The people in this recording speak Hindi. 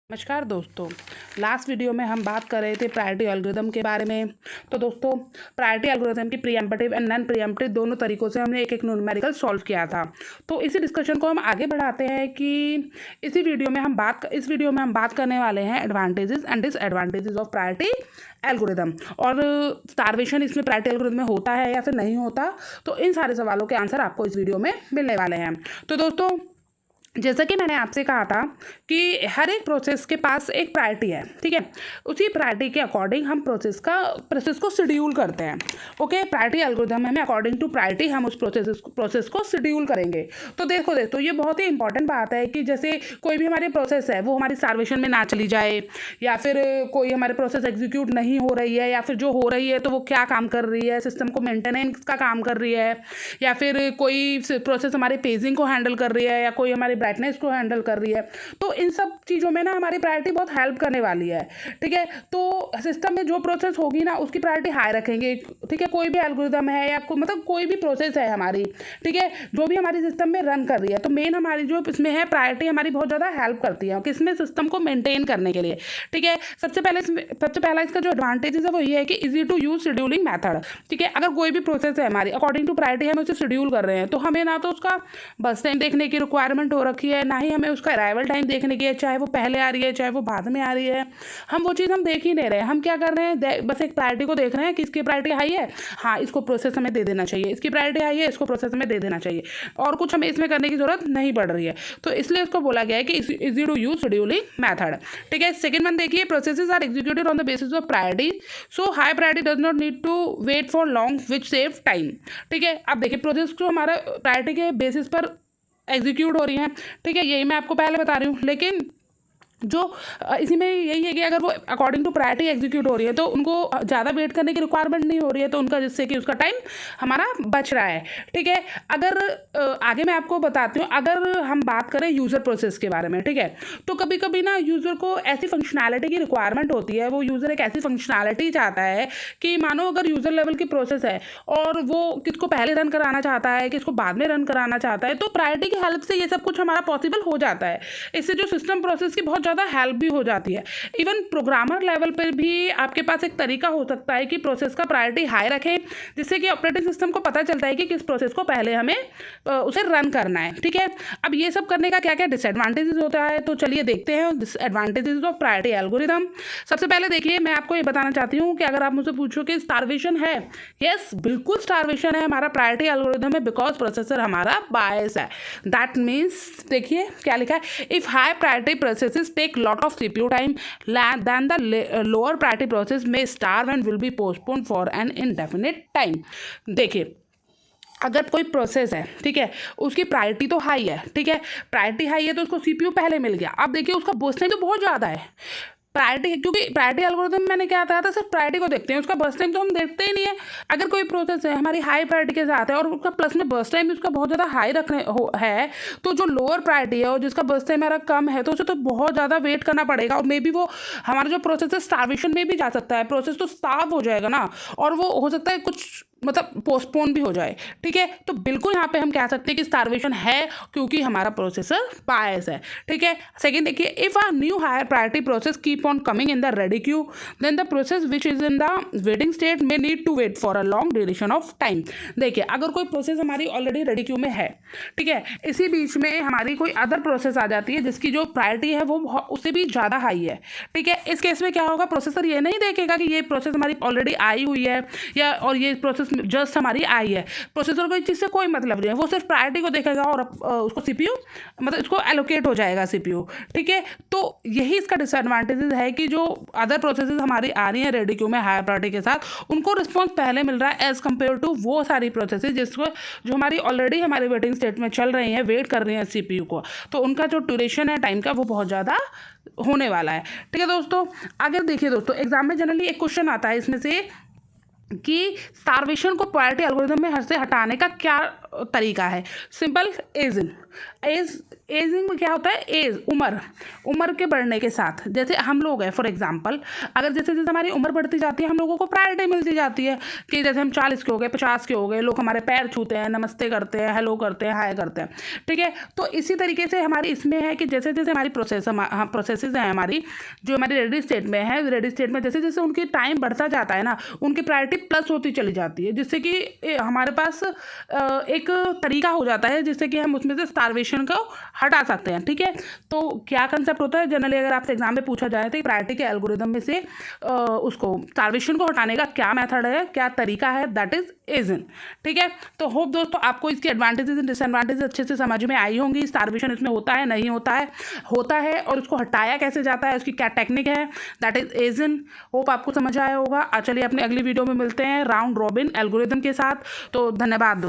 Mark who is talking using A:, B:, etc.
A: नमस्कार दोस्तों। लास्ट वीडियो में हम बात कर रहे थे प्रायोरिटी एल्गोरिथम के बारे में। तो दोस्तों, प्रायोरिटी एल्गोरिथम की प्रीएम्प्टिव एंड नॉन प्रीएम्प्टिव दोनों तरीकों से हमने एक एक न्यूमेरिकल सॉल्व किया था। तो इसी डिस्कशन को हम आगे बढ़ाते हैं कि इस वीडियो में हम बात करने वाले हैं advantages and disadvantages of priority algorithm, और स्टारवेशन इसमें प्रायोरिटी एल्गोरिथम में होता है या फिर नहीं होता। तो इन सारे सवालों के आंसर आपको इस वीडियो में मिलने वाले हैं। तो दोस्तों, जैसा कि मैंने आपसे कहा था कि हर एक प्रोसेस के पास एक प्रायोरिटी है, ठीक है। उसी प्रायोरिटी के अकॉर्डिंग हम प्रोसेस को शेड्यूल करते हैं। ओके, प्रायोरिटी एल्गोरिथम में अकॉर्डिंग टू प्रायोरिटी हम उस प्रोसेस को शेड्यूल करेंगे। तो देखो ये बहुत ही इंपॉर्टेंट बात है कि जैसे कोई भी हमारी प्रोसेस है वो हमारी स्टारवेशन में ना चली जाए, या फिर कोई हमारे प्रोसेस एग्जीक्यूट नहीं हो रही है, या फिर जो हो रही है तो वो क्या काम कर रही है, सिस्टम को मेंटेनेंस का काम कर रही है, या फिर कोई प्रोसेस हमारे पेजिंग को हैंडल कर रही है, या कोई हमारे ब्राइटनेस को हैंडल कर रही है। तो इन सब चीज़ों में ना हमारी प्रायोरिटी बहुत हेल्प करने वाली है, ठीक है। तो सिस्टम में जो प्रोसेस होगी ना उसकी प्रायोरिटी हाई रखेंगे, ठीक है। कोई भी एल्गोरिथम है या मतलब कोई भी प्रोसेस है हमारी, ठीक है, जो भी हमारी सिस्टम में रन कर रही है, तो मेन हमारी जो इसमें है प्रायोरिटी हमारी बहुत ज़्यादा हेल्प करती है किसमें, सिस्टम को मेंटेन करने के लिए, ठीक है। सबसे पहला इसका जो एडवांटेज है वो ये है कि easy to use scheduling method, ठीक है। अगर कोई भी प्रोसेस है हमारी अकॉर्डिंग टू प्रायोरिटी हम उसे शेड्यूल कर रहे हैं, तो हमें ना तो उसका बस टाइम देखने की रिक्वायरमेंट हो रखी है, ना ही हमें उसका अराइवल टाइम देखने की है, चाहे वो पहले आ रही है चाहे वो बाद में आ रही है। हम वो चीज़ हम देख ही नहीं रहे, हम क्या कर रहे हैं, बस एक प्रायोरिटी को देख रहे हैं कि इसकी प्रायोरिटी हाई है, हाँ इसको प्रोसेस हमें दे देना चाहिए, इसकी प्रायोरिटी हाई है इसको प्रोसेस हमें दे देना चाहिए, और कुछ हमें इसमें करने की जरूरत नहीं पड़ रही है। तो इसलिए इसको बोला गया है कि easy to use scheduling method, ठीक है। सेकंड वन देखिए, processes are executed on the basis of priority, so high priority does not need to wait for long which save time, ठीक है। अब देखिए प्रोसेस जो हमारा प्रायोरिटी के बेसिस पर एग्जीक्यूट हो रही हैं, ठीक है, यही मैं आपको पहले बता रही हूँ। लेकिन जो इसी में यही है कि अगर वो अकॉर्डिंग टू प्रायोरिटी एग्जीक्यूट हो रही है तो उनको ज़्यादा वेट करने की रिक्वायरमेंट नहीं हो रही है, तो उनका जिससे कि उसका टाइम हमारा बच रहा है, ठीक है। अगर आगे मैं आपको बताती हूँ, अगर हम बात करें यूज़र प्रोसेस के बारे में, ठीक है, तो कभी कभी ना यूज़र को ऐसी फंक्शनैलिटी की रिक्वायरमेंट होती है, वो यूज़र एक ऐसी फंक्शनैलिटी चाहता है कि मानो अगर यूज़र लेवल की प्रोसेस है और वो किसको पहले रन कराना चाहता है, किसको बाद में रन कराना चाहता है, तो प्रायोरिटी की हेल्प से ये सब कुछ हमारा पॉसिबल हो जाता है। इससे जो सिस्टम प्रोसेस की बहुत ज़्यादा हेल्प भी हो जाती है। इवन प्रोग्रामर लेवल पर भी आपके पास एक तरीका हो सकता है कि प्रोसेस का प्रायोरिटी हाई रखें, जिससे कि ऑपरेटिंग सिस्टम को पता चलता है कि किस प्रोसेस को पहले हमें उसे रन करना है, ठीक है। अब ये सब करने का क्या क्या डिसएडवांटेजेस होता है, तो चलिए देखते हैं डिसएडवांटेजेस ऑफ प्रायोरिटी एल्गोरिथम। सबसे पहले देखिए, मैं आपको ये बताना चाहती हूँ कि अगर आप मुझसे पूछो कि स्टारवेशन है, यस बिल्कुल स्टारवेशन है हमारा प्रायोरिटी एल्गोरिथम में, बिकॉज प्रोसेसर हमारा बायस है। दैट मीन्स देखिए क्या लिखा है, if high priority processes take lot of CPU time than the lower priority process may starve and will be postponed for an indefinite time। देखिए अगर कोई प्रोसेस है, ठीक है, उसकी प्रायोरिटी तो हाई है, ठीक है, प्रायोरिटी हाई है तो उसको CPU पहले मिल गया। अब देखिए उसका बर्स्ट टाइम तो बहुत ज़्यादा है, प्रायोरिटी, क्योंकि प्रायोरिटी एल्गोरिथम मैंने क्या बताया था, सिर्फ प्रायोरिटी को देखते हैं, उसका बर्स्ट टाइम तो हम देखते ही नहीं है। अगर कोई प्रोसेस है हमारी हाई प्रायोरिटी के साथ है और उसका प्लस में बर्स्ट टाइम भी उसका बहुत ज़्यादा हाई है, तो जो लोअर प्रायोरिटी है और जिसका बर्स्ट टाइम हमारा कम है, तो उसे तो बहुत ज़्यादा वेट करना पड़ेगा, और मे बी वो हमारा जो प्रोसेस है स्टारवेशन में भी जा सकता है, प्रोसेस तो स्टार्व हो जाएगा ना, और वो हो सकता है कुछ मतलब पोस्टपोन भी हो जाए, ठीक है। तो बिल्कुल यहाँ पे हम कह सकते हैं कि स्टारवेशन है, क्योंकि हमारा प्रोसेसर बायस है, ठीक है। सेकंड देखिए, if a new higher priority process keep on coming in the ready queue, then the process which is in the waiting state may need to wait for a long duration of time. देखिए अगर कोई प्रोसेस हमारी ऑलरेडी रेडी क्यू में है, ठीक है, इसी बीच में हमारी कोई अदर प्रोसेस आ जाती है जिसकी जो प्रायोरिटी है वो उससे भी ज़्यादा हाई है, ठीक है। इस केस में क्या होगा, प्रोसेसर ये नहीं देखेगा कि ये प्रोसेस हमारी ऑलरेडी आई हुई है या और ये प्रोसेस जस्ट हमारी आई है, प्रोसेसर को इस चीज़ से कोई मतलब नहीं है, वो सिर्फ प्रायोरिटी को देखेगा और उसको सीपीयू मतलब इसको एलोकेट हो जाएगा सीपीयू, ठीक है। तो यही इसका डिसएडवांटेजेस है कि जो अदर प्रोसेसेस हमारी आ रही हैं रेडी क्यू में हायर प्रायोरिटी के साथ, उनको रिस्पॉन्स पहले मिल रहा है एज कम्पेयर टू वो सारी प्रोसेसेस जिसको जो हमारी ऑलरेडी हमारे वेटिंग स्टेट में चल रही हैं, वेट कर रही हैं सीपीयू को, तो उनका जो ड्यूरेशन है टाइम का वो बहुत ज़्यादा होने वाला है, ठीक है दोस्तों। आगे देखिए दोस्तों, एग्जाम में जनरली एक क्वेश्चन आता है इसमें से कि स्टारवेशन को प्रायोरिटी एल्गोरिथम में से हटाने का क्या तरीका है। सिंपल एजिंग में क्या होता है, एज उम्र के बढ़ने के साथ, जैसे हम लोग हैं फॉर एग्जांपल, अगर जैसे जैसे हमारी उम्र बढ़ती जाती है हम लोगों को प्रायोरिटी मिलती जाती है कि जैसे हम 40 के हो गए, 50 के हो गए, लोग हमारे पैर छूते हैं, नमस्ते करते हैं, हेलो करते हैं, हाय करते हैं, ठीक है। तो इसी तरीके से हमारी इसमें है कि जैसे जैसे हमारी प्रोसेसेस हैं, हमारी जो हमारी रेडी स्टेट में है, रेडी स्टेट में जैसे जैसे उनकी टाइम बढ़ता जाता है ना, उनकी प्रायोरिटी प्लस होती चली जाती है, जिससे कि हमारे पास एक तरीका हो जाता है जिससे कि हम उसमें से स्टार्वेशन को हटा सकते हैं, ठीक है। तो क्या कंसेप्ट होता है जनरली, अगर आपसे एग्जाम में पूछा जाए तो प्रायोरिटी के एल्गोरिदम में से उसको स्टार्वेशन को हटाने का क्या मेथड है, क्या तरीका है, दैट इज एजिंग, ठीक है। तो होप दोस्तों आपको इसके एडवांटेजेस एंड डिसएडवांटेजेस अच्छे से समझ में आई होंगी। स्टार्वेशन इसमें होता है, नहीं होता है और उसको हटाया कैसे जाता है, उसकी क्या टेक्निक है, दैट इज एजिंग। होप आपको समझ आया होगा। चलिए अपनी अगली वीडियो में मिलते हैं राउंड रॉबिन एल्गोरिदम के साथ। तो धन्यवाद।